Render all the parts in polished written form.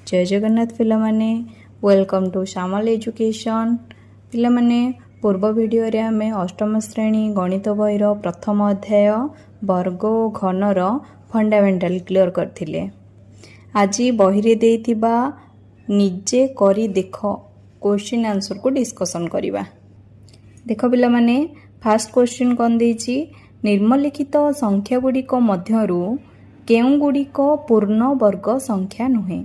जय जगन्नाथ पिलामाने welcome to Shyamal Education. पिलामाने पूर्व वीडियो रे आमे अष्टम श्रेणी गणित बहीर प्रथम अध्याय वर्ग और घनर फंडामेंटल क्लियर करथिले। आज बहिरे देइथिबा निजे करी देख क्वेश्चन आंसर को डिस्कशन करिबा। देख पिलामाने फास्ट क्वेश्चन कौन देइछि, निम्नलिखित संख्या गुड़िक मध्यरु केउं गुड़िक पूर्ण वर्ग संख्या नुहे।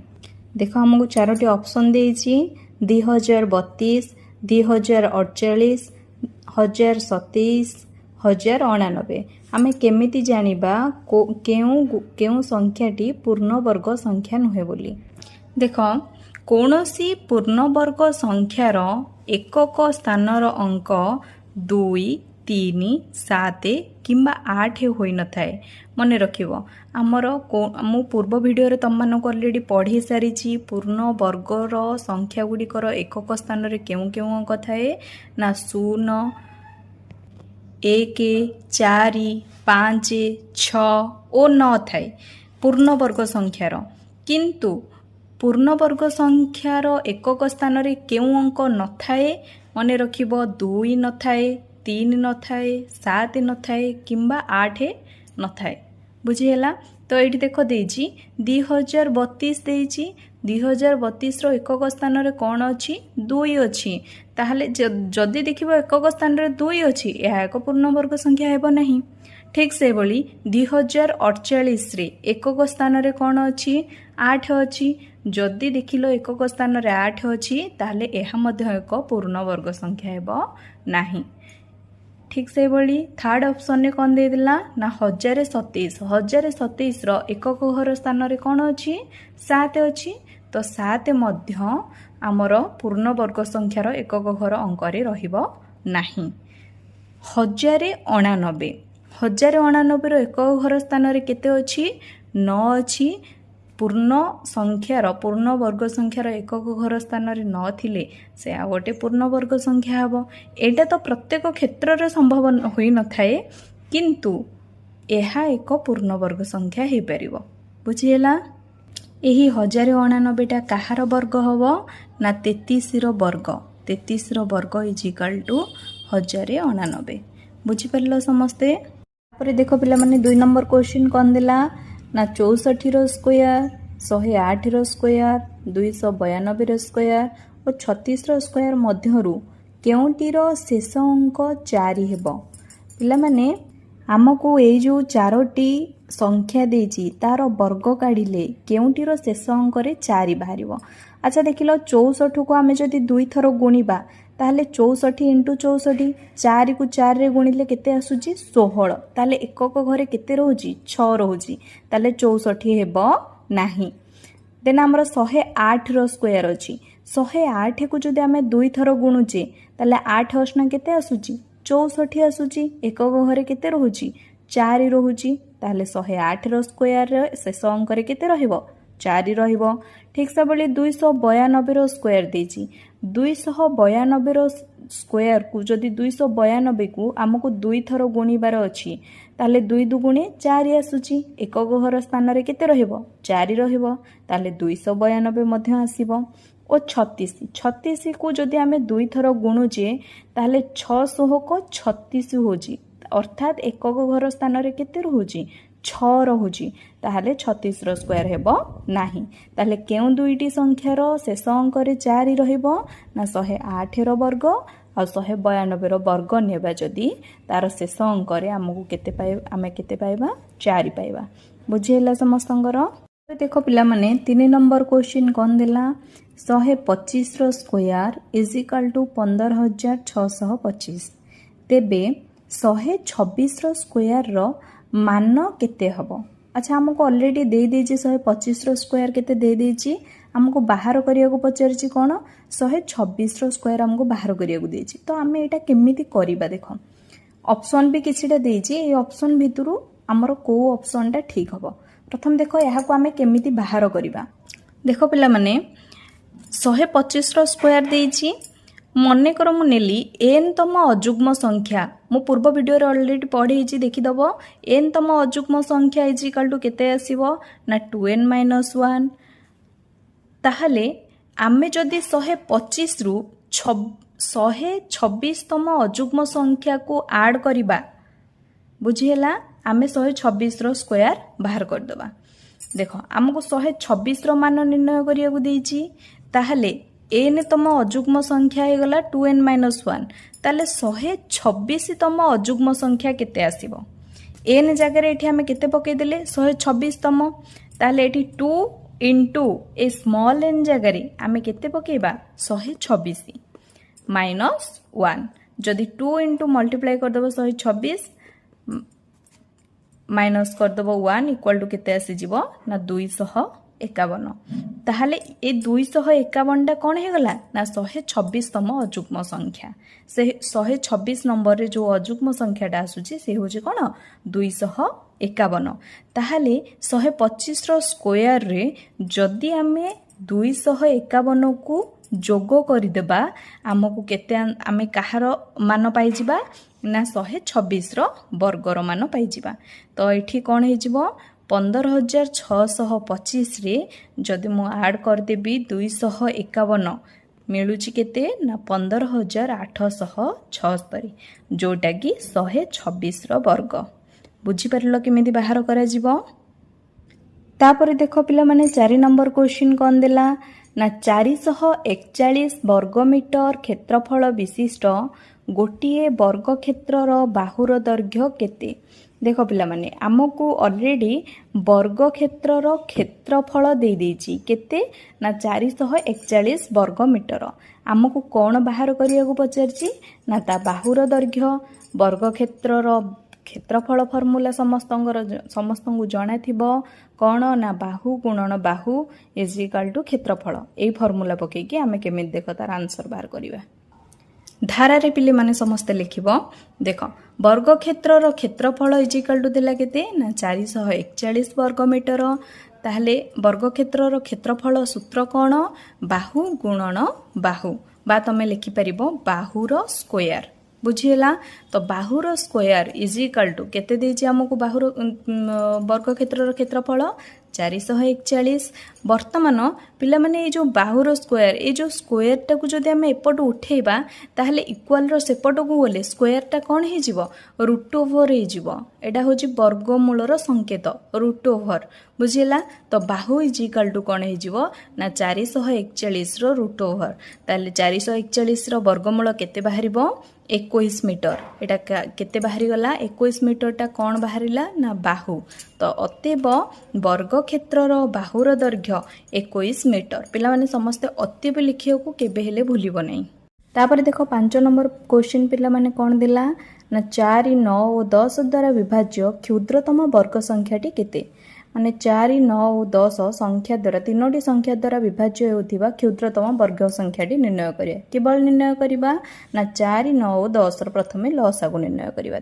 देख हमको चारोटी ऑप्शन देइछि 2032, 2048, 1027, 1099। आमे केमिति जानिबा केउं संख्याटी पूर्ण वर्ग संख्या नुहे बोली। देख कौनसी पूर्ण वर्ग संख्यार एकक स्थानर अंक 2, 3, 7 किंबा 8 होई न थाए। मन रखिबो आमर मु पूर्व वीडियो रे तुम मानको ऑलरेडी पढ़ी सारी पूर्ण वर्गर संख्या गुड़िकर एकक स्थान रे केउं केउं अंक थाए ना 0, 1, 4, 5, 6 और 9 थाए पूर्ण वर्ग संख्यार। किंतु पूर्ण वर्ग संख्यार एकक स्थान रे केउं अंक न थाए। मन रखिबो 2 न थाए, 3 न थाए, 7 न थाए किंबा 8 न थाए। बुझीगला। तो ये देख देइछि 2032 देइछि। 2032 रो एकक स्थान रे कौन अछि 2 अछि। ताहले जदि देखिबो एकक स्थान रे 2 अछि यह एक पूर्ण वर्ग संख्या हेबो नहीं। ठीक से बोली 2048 रे एकक स्थान रे कौन अछि 8 अछि। जदि देखिलो एकक स्थान रे 8 अछि ताहले यह मध्य एक पूर्ण वर्ग संख्या हेबो नाही। ठीक से बोली थर्ड ऑप्शन ने कौन दे दिला ना 1027। 1027 रो एकक घर स्थान रे कौन अछि 7 अछि। तो 7 मध्य आमर पूर्ण वर्ग संख्यार एकक घर अंक रे रहिबो नाही। 1099 रो एकक घर स्थान रे केते अछि 9 अछि। पूर्ण संख्यार पूर्ण वर्ग संख्यार एकक घर स्थान रे 9 थिले से आ गोटे पूर्ण वर्ग संख्या हबो। एटा तो प्रत्येक क्षेत्र रे संभव होई न थाए किंतु एहा एक पूर्ण वर्ग संख्या हे परिबो। बुझिएला। एही 1099 टा कहार वर्ग हबो ना 33 रो वर्ग। 33 रो वर्ग इज इक्वल टू 1099। बुझि परलो समस्ते। पर देखो पिला माने 2 नंबर क्वेश्चन कोन देला ना 64 रो स्क्वायर, 108 रो स्क्वायर, 292 रो स्क्वायर और 36 रो स्क्वायर मध्यरु केउंटीर शेष अंक 4 हेबो। पिला माने हमको ए जो चारोटी संख्या देछि तार वर्ग काढिले केउंटीर शेष अंक रे 4 बाहरिबो। अच्छा देखिलो 64 को आमे जदि 2 थर गुणिबा ताहले 64 इंटू 64 4 को 4 रे गुणिले केते आसुची 16। ताहले एकक घरे केते रहउची 6 रहउची। ताहले 64 हेबो नाही। देन हमर 108 रो स्क्वायर अछि। 108 को जदि आमे 2 थर गुणुचे ताहले 8 असना केते आसुची 64 आसुची। एकक घरे केते रहउची 4 रहउची। ताहले 108 रो स्क्वायर रे शेष अंक रे केते रहिबो 4 रहिबो। ठीक से बोली 292 रो स्क्वायर देछि। 292 रो स्क्वायर को जदि 292 को हमको 2 थर गुणिबार अछि ताहले 2 दुगुणे 4 आसुची। एकक घर स्थान रे केते रहिबो 4 रहिबो। ताहले 292 मध्य आसीबो। ओ 36 को जदि आमे 2 थर गुणुचे ताहले 600 को 36 होची। अर्थात एकक घर स्थान रे केते रहउची 6 रहउची। ताहले 36 रो स्क्वायर हेबो नाही। ताहले केउ दुईटी संख्यार शेष अंक रे 4 रहिबो ना 108 रो वर्ग और 192 रो वर्ग नेबा जदि तार शेष अंक रे हमकु केते पाइबा आमे केते पाइबा 4 पाइबा। बुझिएला समस्तंकर। देखो पिला माने 3 नंबर क्वेश्चन कोन देला 125 रो स्क्वायर इज इक्वल टू 15625। तेबे 126 रो स्क्वायर रो मान केते हबो। अच्छा हमको ऑलरेडी दे देछि 125 रो स्क्वायर केते दे देछि। हमको बाहर करिया को पचारछि कोन 126 रो स्क्वायर हमको बाहर करिया को देछि। तो हमें एटा केमिति करिबा देखो ऑप्शन भी किछिटा देछि। ए ऑप्शन भितरु हमरो को ऑप्शन टा ठीक हबो। प्रथम देखो यहा को हमें केमिति बाहर करिबा। देखो पिला माने 125 रो स्क्वायर देछि। मने कर मु नेली n तम अजुग्म संख्या मु पूर्व वीडियो रे ऑलरेडी पढ़ेछि देखिदबो। n तम अजुग्म संख्या इज इक्वल टू केते आसीबो ना 2n - 1 ताहले आमे जदि 125 रु 126तम अजुग्म संख्या को ऐड करिबा बुझीला आमे 126 रो स्क्वायर बाहर कर दबा। देखो हमको 126 रो मान निर्णय करिया को देइची ताहले n तम अजुग्म संख्या हे गला 2n-1 ताले 126 तम अजुग्म संख्या केते आसीबो n जगह रे एठी हमें केते पके देले 126 तम ताले एठी 2 इंटू ए स्मॉल n जगह रे हमें केते पकेबा 126 -1 जदि 2 इंटू मल्टीप्लाई कर दबो 126 माइनस कर दबो 1 इक्वल टू केते आसी जिवो ना 251 ताहले ए 251 टा कोन हे गला ना 126 तम अजुग्म संख्या से 126 नंबर रे जो अजुग्म संख्या टा आसुची से होजे कोन 251 ताहले 125 रो स्क्वायर रे जदि हमें 251 को जोग करदेबा आमको केते आमे कहार मान पाई जिबा ना 126 रो वर्गर मान पाई जिबा। तो एठी कोन हे जिवो 15,625 रे जदि मु ऐड कर देबी 251 मिलुची केते ना 15,876 जोटा कि 126 रो वर्ग बुझी परलो केमिति बाहर करा जिवो। तापर देखो पिला माने 4 नंबर क्वेश्चन कोन देला ना 441 वर्गमीटर क्षेत्रफल विशिष्ट गोटिए वर्ग क्षेत्रर बाहुर दैर्घ्य केते। देखो पिला माने आमको ऑलरेडी वर्ग क्षेत्रर क्षेत्रफल दे देछि केते ना 441 वर्गमीटर आमको कोन बाहर करिया को पचारछि ना ता बाहुर दैर्घ्य वर्ग क्षेत्रर क्षेत्रफल फॉर्मूला समस्त को जणा थिबो कोन ना बाहु गुणन बाहु इज इक्वल टू क्षेत्रफल एई फॉर्मूला पके कि आमे केमिति देखो तार आंसर बाहर करिवा। धारा रे पिले माने समस्त लिखिबो देखो वर्ग क्षेत्रर क्षेत्रफल इज इक्वल टू देला केते ना 441 वर्गमीटर ताहले वर्ग क्षेत्रर क्षेत्रफल सूत्र कोन बाहु गुणन बाहु बा तमे लिखि परिबो बाहुर स्क्वायर बुझीला। तो बाहुर स्क्वायर इज इक्वल टू केते देछि हमको बाहुर वर्ग क्षेत्रर क्षेत्रफल 441 वर्तमान पिला माने ये जो बाहुर स्क्वायर ये जो स्क्वायर टा को जदि हम एपट उठेबा ताहले इक्वल रो सेपट को बोले स्क्वायर टा कोन हे जिवो रूट ओवर हे जिवो एटा होची वर्गमूलर संकेत रूट ओवर बुझिला। तो बाहु इज इक्वल टू कोन हे जिवो ना 441 रो रूट ओवर ताहले 441 रो वर्गमूल केते बाहरिबो 21 मीटर एटा केते बाहरी गला 21 मीटर टा कोन बाहरिला ना बाहु। तो अतएव वर्ग क्षेत्रर बाहुर दैर्घ्य 21 मीटर पिला माने समस्त अतएव लिखियो को केबे हेले भूलिबो नै। तापर देखो 5 नंबर क्वेश्चन पिला माने कोन दिला ना 4 9 और 10 द्वारा विभाज्य क्षुद्रतम वर्ग संख्याटी केते माने 4 9 और 10 संख्या द्वारा तीनोटी संख्या द्वारा विभाज्य होथिबा क्षुद्रतम वर्ग संख्याटी निर्णय करिया केवल निर्णय करिबा ना 4 9 और 10 प्रथमे लसागु निर्णय करिबा।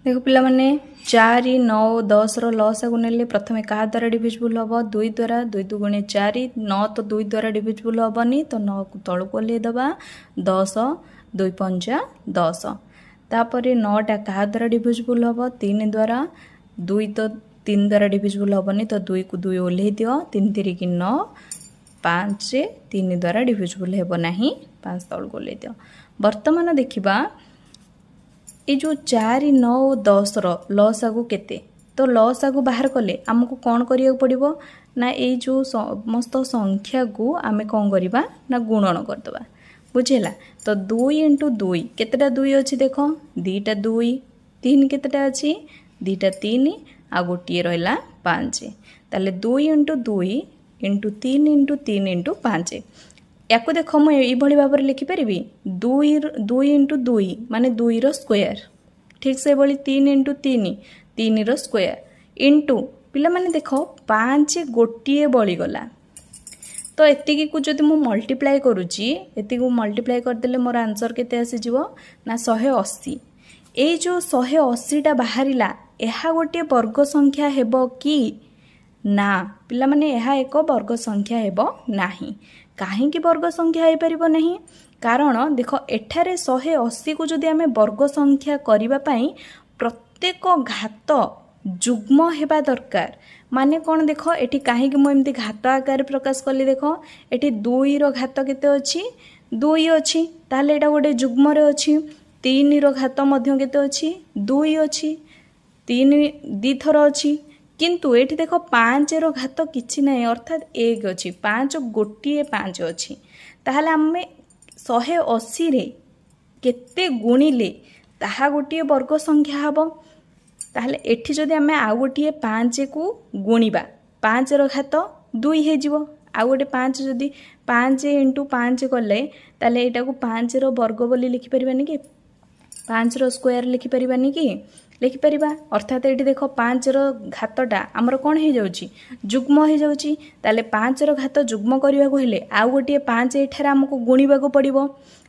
देखो पिला माने 4 9 10 रो लसागु नेले प्रथमे कहा द्वारा डिविजिबल हबो 2 द्वारा 2 2 गुणे 4 9 तो 2 द्वारा डिविजिबल हबनी तो 9 को तळु को ले दबा 10 2 5 10 तापरे 9 टा कहा द्वारा डिविजिबल हबो 3 द्वारा 2 तो 3 द्वारा डिविजिबल हबनी तो 2 को 2 ओल्हे दियो 3 3 की 9 5 3 द्वारा डिविजिबल हेबो नाही 5 तळ को ले दियो। वर्तमान देखिबा ए जो 4 9 10 रो लसागु केते तो लसागु बाहर कले हमको कोन करिया पड़िबो ना ए जो समस्त संख्या को आमे कोन करिबा ना गुणन कर दबा बुझेला। तो 2 इंटू 2 केतेटा 2 अछि देखो 2टा 2 3 केतेटा अछि 2टा 3 आ गोटिए रहला 5 ताले 2 इंटू 2 इंटू 3 इंटू 3 इंटू 5 याको देखो मु एई भली भाबर लिखि परिबी 2 इंटू 2 माने 2 रो स्क्वायर ठीक से बोली 3 इंटू 3 3 रो स्क्वायर इंटू पिला माने देखो 5 गोटिए बळी गला तो एतिकी को जदि मु मल्टीप्लाई करूची एतिकी को मल्टीप्लाई कर देले मोर आंसर केते आसी जिवो ना 180 ए जो 180 टा बाहरिला एहा गोटे वर्ग संख्या हेबो कि ना पिला माने एहा एक वर्ग संख्या हेबो नाही काहे कि वर्ग संख्या हे परिबो नाही कारण देखो एठारे 180 को जदि आमे वर्ग संख्या करिबा पई प्रत्येक घात जुग्म हेबा दरकार माने कौन देख एटी कहीं एमती घात आकार प्रकाश कली देख एटी 2 रो घात केते अछि 2 अछि ताले एटा गोटे जुग्म रे अछि 3 रो घात मध्य केते अछि 2 अछि 3 दी थर अछि किंतु एटी देख 5 रो घात किछि नै अर्थात 1 अछि 5 गोटिए 5 अछि ताहले आमे 180 रे केते गुणिले ताहा गोटिए वर्ग संख्या हबो ताहले एठी जदि आमे आउ गोटिए 5 को गुणिबा 5 रो घात 2 हे जिवो आउ गोटे 5 जदि 5 × 5 कले ताहले एटा को 5 रो वर्ग बोली लिखि परिबानी कि 5 रो स्क्वायर लिखि परिबानी कि लिखि परिबा अर्थात एठी देखो 5 रो घातटा हमर कोन हे जाउची जुग्म हे जाउची ताले 5 रो घात जुग्म करिवा को हेले आउ गोटिए 5 एठारे हमको गुणिबा को पड़िबो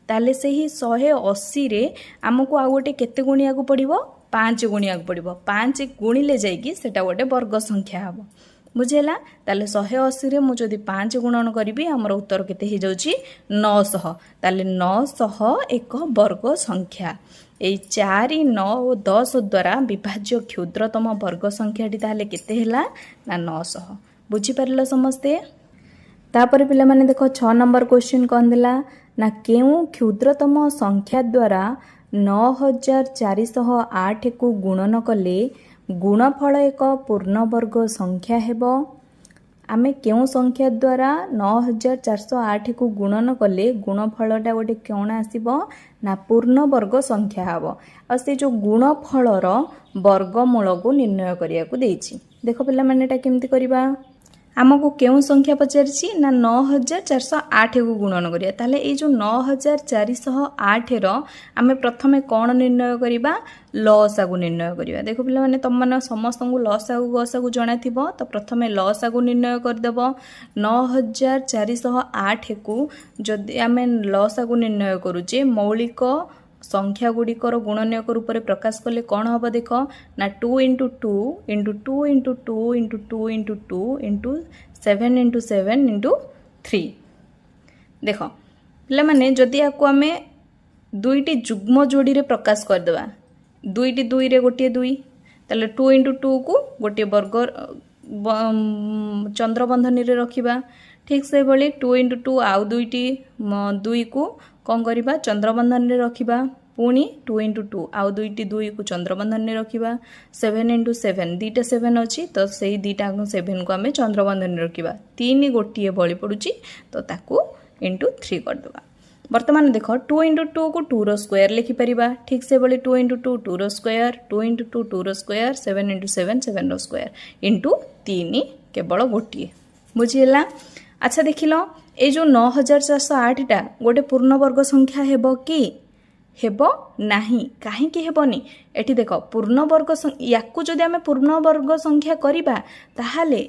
ताले सेही 180 रे हमको आउ गोटे केते गुणिया को पड़िबो 5 गुणिया को पड़िबो 5 गुणिले जाइकी सेटा गोटे वर्ग संख्या हबो बुझेला ताले 180 रे मु जदि 5 गुणन करिबी हमर उत्तर केते हे जाउची 900 ताले 900 एक वर्ग संख्या ए 4 9 और 10 द्वारा विभाज्य क्षुद्रतम वर्ग संख्याटी ताले केते हेला ना 900 बुझी परलो समस्ते तापर पिला माने देखो 6 नंबर क्वेश्चन कोन देला ना केउ क्षुद्रतम संख्या द्वारा 9408 को गुणन कले गुणफल एक पूर्ण वर्ग संख्या हेबो आमे केउ संख्या द्वारा 9408 को गुणन कले गुणफलटा गोटे कोण आसीबो ना पूर्ण वर्ग संख्या हेबो आ से जो गुणफलर वर्गमूल को निर्णय करिया को देछि देखो पिला माने एटा केमति करबा आमको केउ संख्या पचारछि ना 9408 को गुणन करिया ताले ए जो 9408 रो आमे प्रथमे कोन निर्णय करिबा लसा को निर्णय करिबा देखो पिला माने तम माने समस्त को लसा को गसा को जणा थिबो तो प्रथमे लसा को निर्णय कर देबो 9408 को जदि आमे लसा को निर्णय करूचे मौलिक संख्या गुड़िकर गुणनीयक रूप में प्रकाश कले कौन हम देख ना 2 × 2 × 2 × 2 × 2 × 2 × 7 × 7 × 3 देख पे मैंने जदि आपको आम दुईटी जुग्म जोड़ी रे प्रकाश करदेवा दुईटी 2 रे गोटे 2 ताले 2 × 2 को गोटे वर्ग चंद्रबंधनी रे रखिबा ठीक से भली 2 × 2 आउ दुईटी 2 को कौन करबा चंद्रबंधन रे रखिबा पुणी 2 × 2 आउ दुईटी 2 को चंद्रबंधन रे रखिबा 7 × 7 दीटा 7 अछि तो सेही दीटा 7 को हमें चंद्रबंधन रे रखिबा 3 गोटिए बळी पडुची तो ताकू × 3 कर देबा वर्तमान देखो 2 × 2 को 2 रो स्क्वायर लिखि परिबा ठीक से बळी 2 × 2 2 रो स्क्वायर 2 × 2 2 रो स्क्वायर 7 × 7 7 रो स्क्वायर * 3 केवल गोटिए बुझिला अच्छा देखिलो ए जो 9408 टा गोटे पूर्ण वर्ग संख्या हेबो कि हेबो नाही काहे कि हेबोनी एठी देखो पूर्ण वर्ग याकू जदि हमें पूर्ण वर्ग संख्या करिबा ताहाले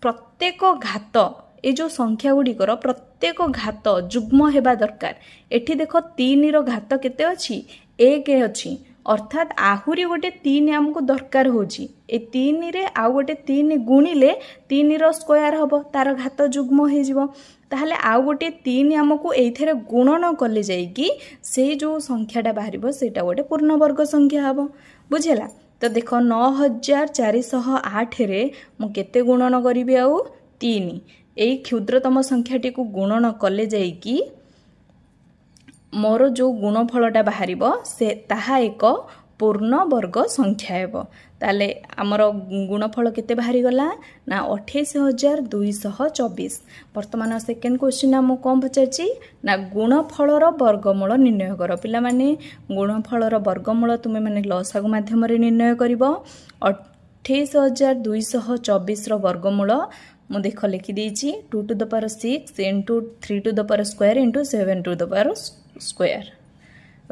प्रत्येक घात ए जो संख्या गुड़िकर प्रत्येक घात जुग्म हेबा दरकार एठी देखो 3 रो घात केते अछि 1 अछि अर्थात आहुरी गोटे 3 हमको दरकार होची ए 3 रे आउ गोटे 3 गुणिले 3 रो स्क्वायर हबो तार घात जुग्म हे जिवो ताहले आउ गोटे 3 हमको एथेरे गुणन कले जाईकी से जो संख्याटा बाहरिबो सेटा गोटे पूर्ण वर्ग संख्या हबो बुझेला तो देखो 9408 रे मु केते गुणन करिबी आउ 3 एई क्षुद्रतम संख्याटी को गुणन कले जाईकी मोर जो गुणफलटा बाहरिबो से ताहा एक पूर्ण वर्ग संख्या हेबो ताले हमर गुणफल केते बाहरी गला ना 28224 वर्तमान सेकेंड क्वेश्चन हम कोन पचारची ना गुणफलर वर्गमूल निर्णय करो पिला माने गुणफलर वर्गमूल तुमे माने लसागु माध्यम रे निर्णय करिवो 28224 रो वर्गमूल मु देख लिखि देछि 2 to the power 6 into 3 to the power square into 7 to the power square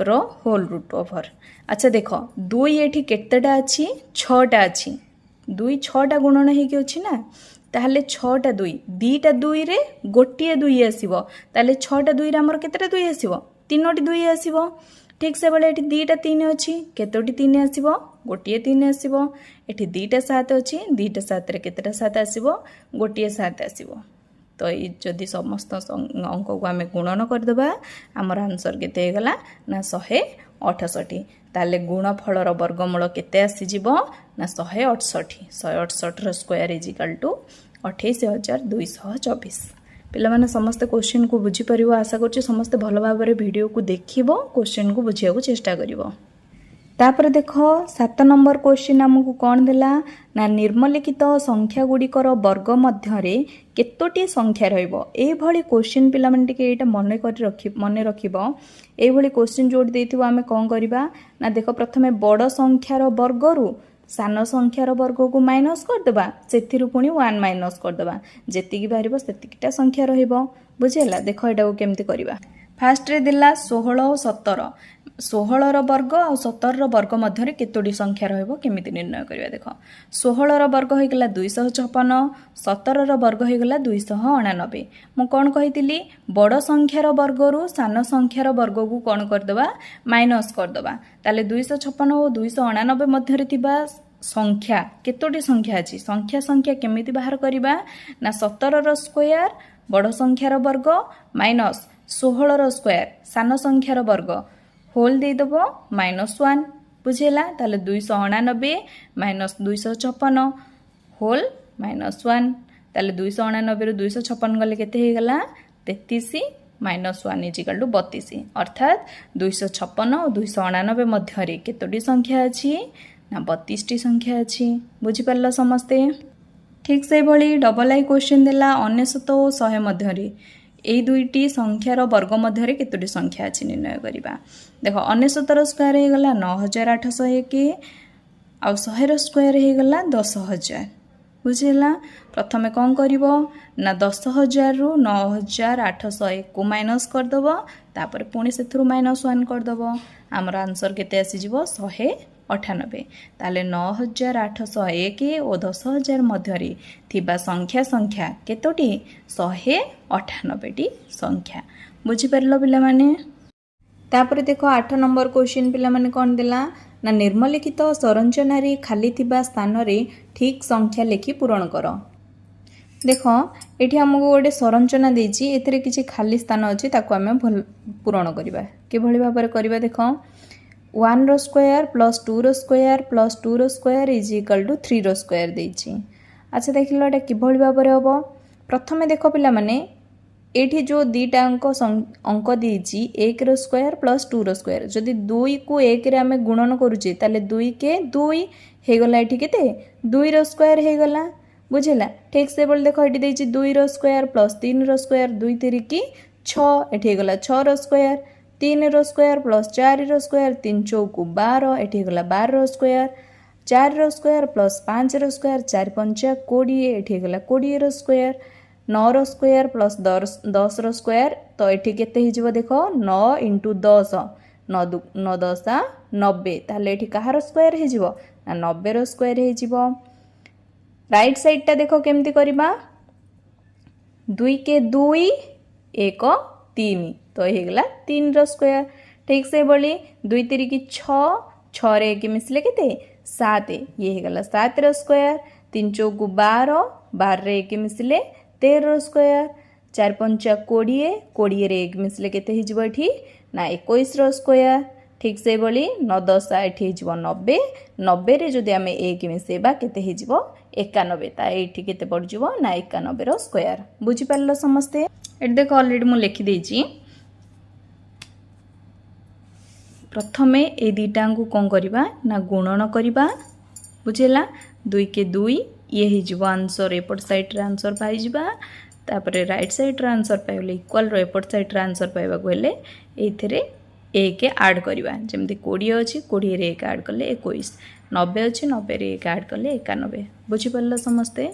रो होल रूट ओवर अच्छा देखो 2 एठी केतेटा अछि 6टा अछि 2 6टा गुणन हे कि अछि ना ताहले 6टा 2 2टा 2 रे गोटिए 2 आसीबो ताहले 6टा 2 रे हमर केतेटा 2 आसीबो 3टी 2 आसीबो ठीक से बेले एठी 2टा 3 अछि केतोटी 3 आसीबो गोटिए 3 आसीबो एठी 2टा 7 अछि 2टा 7 रे केतेटा 7 आसीबो गोटिए 7 आसीबो तो ये जदि समस्त अंक को आम गुणन करदेबा आमर आंसर केते गला ना 100 68 ताले गुणफलर वर्गमूल केते आसीजिवो ना 168 168 स्क्वायर इज इक्वल टू 28224 पिला माने समस्त क्वेश्चन को बुझी परिवो आशा करछि समस्त भलो भाबरे वीडियो को देखिबो क्वेश्चन को बुझिया को चेष्टा करिवो तापर देख 7 नंबर क्वेश्चन आमको कौन देला ना निर्मलिखित संख्या गुड़िकर वर्ग मध्य केतोटी संख्या रहिबो ए भली क्वेश्चन पिला माने टिके एटा मन रखिबो ए भली क्वेश्चन जोड़ देथिबो आमे कोन करबा ना देखो प्रथमे बड़ संख्यार वर्ग रु सान संख्यार वर्ग को माइनस कर देबा सेथिरु पुनी 1 माइनस कर देबा जेतिकी बारिबो सेतिकीटा संख्या रहिबो बुझेला देखो एटा को केमती करबा फास्ट रे दिला 16 और 17 16 वर्ग और 17 वर्ग मध्य केतोटी संख्या रहिबो केमिति निर्णय करिया देखो 16 वर्ग हो गला 256 17 वर्ग हो गला 289 मु कोन कहितिली बड़ संख्यार वर्ग रु सान संख्यार वर्ग को कोन कर देबा माइनस कर देबा ताले 256 और 289 मध्य थिबा संख्या केतोटी संख्या अछि संख्या केमिति बाहर करिबा ना 17 रो स्क्वायर बड़ संख्यार वर्ग माइनस 16 रो स्क्वायर सान संख्यार वर्ग होल दे दबो -1 बुझेला ताले 289 माइनस 256 होल -1 ताले 289 रो 256 गले केते हे गला 33 -1 इज इक्वल टू 32 अर्थात 256 और 289 मध्य केतोटी संख्या अछि ना 32 टी संख्या अछि बुझी परला समस्ते ठीक से भली डबल आई क्वेश्चन देला 99 और 100 मध्य এই দুইটি সংখ্যার বর্গ মধ্যে কেতোটি সংখ্যা আছে নির্ণয় করিবা দেখো 99 স্কয়ার হয়ে গলা 9801 আর 100 স্কয়ার হয়ে গলা 10000 বুঝিলা প্রথমে কোন করিব না 10000 রু 9801 को माइनस कर दबो तापर पुणी सेथुरु -1 कर दबो हमर आंसर केते आसी जिवो 198 ताले 9801 और 10000 मध्यरी थिबा संख्या केतोटी 198 टी संख्या बुझी परलो पिला माने तापर देखो 8 नंबर क्वेश्चन पिला माने कोन देला ना निर्मलिखित संरचनारी खाली थिबा स्थान रे ठीक संख्या लिखि पूरण करो देखो एठी हमको गोटे संरचना देछि एथिरे किछि खाली स्थान अछि ताको हमें पूरण करिबा के भली भाबरे करिबा देखो 1 rho square plus 2 rho square plus 2 rho square is equal to 3 rho square देछि अच्छा देखिलो एटा कि भली भाबरे हबो प्रथमे देखो पिला माने एठी जो दीटा अंक देछि 1 rho square plus 2 rho square जदि 2 को 1 रे हमें गुणन करूचे ताले 2 के 2 हे गला एठी केते 2 रो स्क्वायर हे गला बुझिला ठीक से बोल देखो एठी देछि 2 rho square plus 3 rho square 2 3 की 6 एठी गला 6 रो स्क्वायर 3 रो स्क्वायर प्लस 4 रो स्क्वायर 3 चौक 12 एठी गला 12 रो स्क्वायर 4 रो स्क्वायर प्लस 5 रो स्क्वायर 4 5 20 एठी गला 20 रो स्क्वायर 9 रो स्क्वायर प्लस 10 रो स्क्वायर तो एठी केते हि जिवो देखो 9 * 10 9 10 90 ताले एठी कहार स्क्वायर हि जिवो ना 90 रो स्क्वायर हि जिवो राइट साइड टा देखो केमती करिबा 2 के 2 1 3 तो हे गला 3 रो स्क्वायर ठीक से बोली 2 3 की 6 6 रे के मिसले केते 7 ये हे गला 7 रो स्क्वायर 3 चौक 12 12 रे के मिसले 13 रो स्क्वायर 4 5 20 20 रे एक मिसले केते हि जिवो एठी ना 21 रो स्क्वायर ठीक से बोली 9 10 एठी जिवो 90 90 रे जदि हमें एक मिसेबा केते हि जिवो 91 ता एठी केते पड़ जिवो ना 91 रो स्क्वायर बुझी परलो समस्ते एट देखो ऑलरेडी मु लिखि देछि प्रथमे ए दीटा को कौन करबा ना गुणन करबा बुझेला 2 के 2 ये ही जिवो आंसर एपट साइड रे आंसर पाई जिबा तापरे राइट साइड रे आंसर पाइले इक्वल रो एपट साइड रे आंसर पाइबा को हेले एथिरे 1 ऐड करबा जेमति 20 अछि 20 रे 1 ऐड करले 21 90 अछि 90 रे 1 ऐड करले 91 बुझी परला समस्ते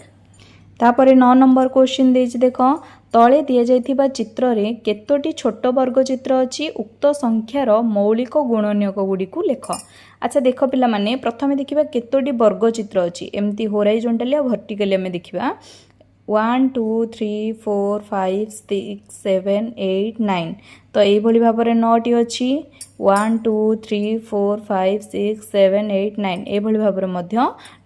तापरे 9 नंबर क्वेश्चन देछि देखो तले दिया जाइथिबा चित्र रे केतोटी छोट वर्ग चित्र अछि उक्त संख्यार मौलिक गुणनीयक गुडी को लेख अच्छा देखो पिला माने प्रथमे देखिबा केतोटी वर्ग चित्र अछि एमती हॉरिजॉन्टली और वर्टिकली हमें देखिबा 1 2 3 4 5 6 7 8 9 तो यही भली भाव में 9 टी अच्छी 1 2 3 4 5 6 7 8 9 ये भाव में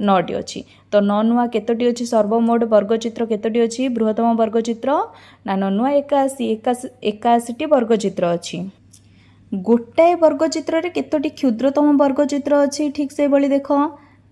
9 टी अच्छी तो नुआ केतोटी अच्छी सर्वमोट वर्गचित्र केतोटी अच्छी बृहत्तम वर्गचित्र ना नुआ 81 टी वर्गचित्र अच्छी गोटाए वर्गचित्र रे केतोटी क्षुद्रतम वर्गचित्र अच्छी ठीक से भली देख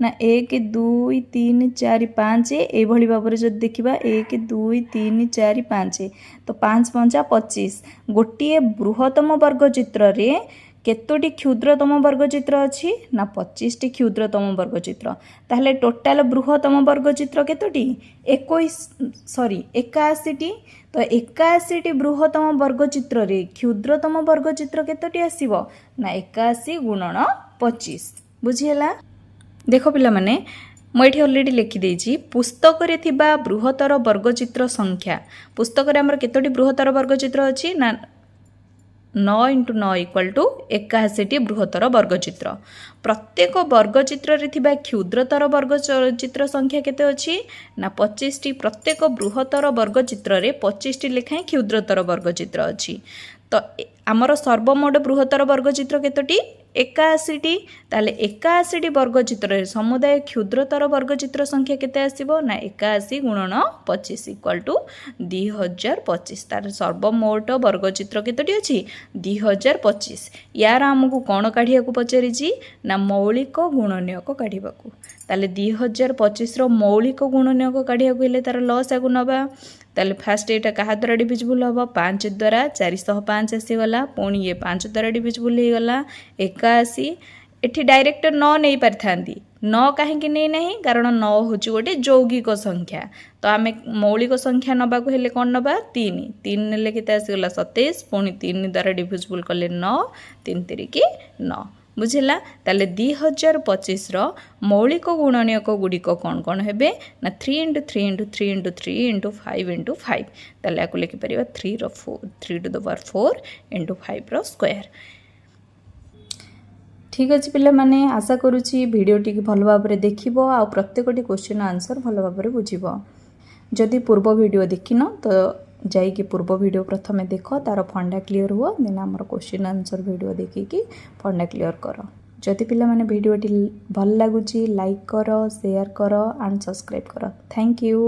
ना 1 2 3 4 5 एभली भाव में जब देखा 1 2 3 4 5 तो 5 5 25 गोटे बृहत्तम वर्गचित्र रे केतोटी क्षुद्रतम वर्गचित्र अच्छी ना 25 टी क्षुद्रतम वर्गचित्र ताहले टोटाल बृहत्तम वर्गचित्र केतोटी 81 टी तो 81 टी बृहत्तम वर्गचित्र रे क्षुद्रतम वर्गचित्र केतोटी आसीबो ना 81 गुणन 25 बुझिहेला। देख पिला माने मुझे अलरेडी लिखिदेजी पुस्तक रे थिबा बृहत्तर वर्गचित्र संख्या पुस्तक रे हमर केतोटी बृहत्तर वर्गचित्र अच्छी ना 9 × 9 = 81 बृहत्तर वर्गचित्र प्रत्येक वर्गचित्र रे थिबा क्षुद्रतर वर्गचित्र संख्या केते अछि ना 25 टी प्रत्येक बृहत्तर वर्गचित्र रे 25 टी लेखाएं क्षुद्रतर वर्गचित्र अछि तो आमर सर्वमोट बृहत्तर वर्गचित्र केतोटी 81 टी ताले 81 टी वर्गचित्र समुदाय क्षुद्रतर वर्गचित्र संख्या केते आसीबो ना 81 × 25 = 2025 तार सर्वमोट वर्गचित्र केतोटी अछि 2025 यार हमकु कोन काढिया को पचारिछि ना मौलिक गुणनीयक काढिबा को ताले 2025 रो मौलिक गुणनीयक काढिया को हेले तार लॉस आगु नबा ताले फास्ट एटा कहा द्वारा डिविजिबल हम 5 द्वारा 405 आसीगला पुणी ये 5 द्वारा डिविजिबल हो गला 81 एठी डायरेक्ट 9 नहीं पारि थांती 9 कहीं नहीं नहीं कारण 9 हूँ गोटे यौगिक संख्या तो आम मौलिक संख्या नबा को हेले कौन नबा 3 3 नेले केते आसीगला 27 पुणी 3 द्वारा डिविजिबल कले 9 3 3 9 बुझिला ताले 2025 रो मौलिक गुणनीयक गुड़िक कौन कौन हेबे ना 3 × 3 × 3 × 3 × 5 × 5 ताले आको लिखि परिबा 3 रो 4 3 टू द पावर 4 × 5 रो स्क्वायर। ठीक अच्छे पिला माने आशा करुच्ची भिडियो टी भल भाव में देखिबो आ प्रत्येकटी क्वेश्चन आंसर भल भाव में बुझिबो जदि पूर्व वीडियो देखिन तो जाइए पूर्व वीडियो प्रथमे देख तार फंडा क्लीयर हुआ देन आमर क्वेश्चन आंसर वीडियो देखिकी फंडा क्लीयर कर जदि पिला माने वीडियो टी भल लगुच लाइक कर शेयर कर एंड सब्सक्राइब कर थैंक यू।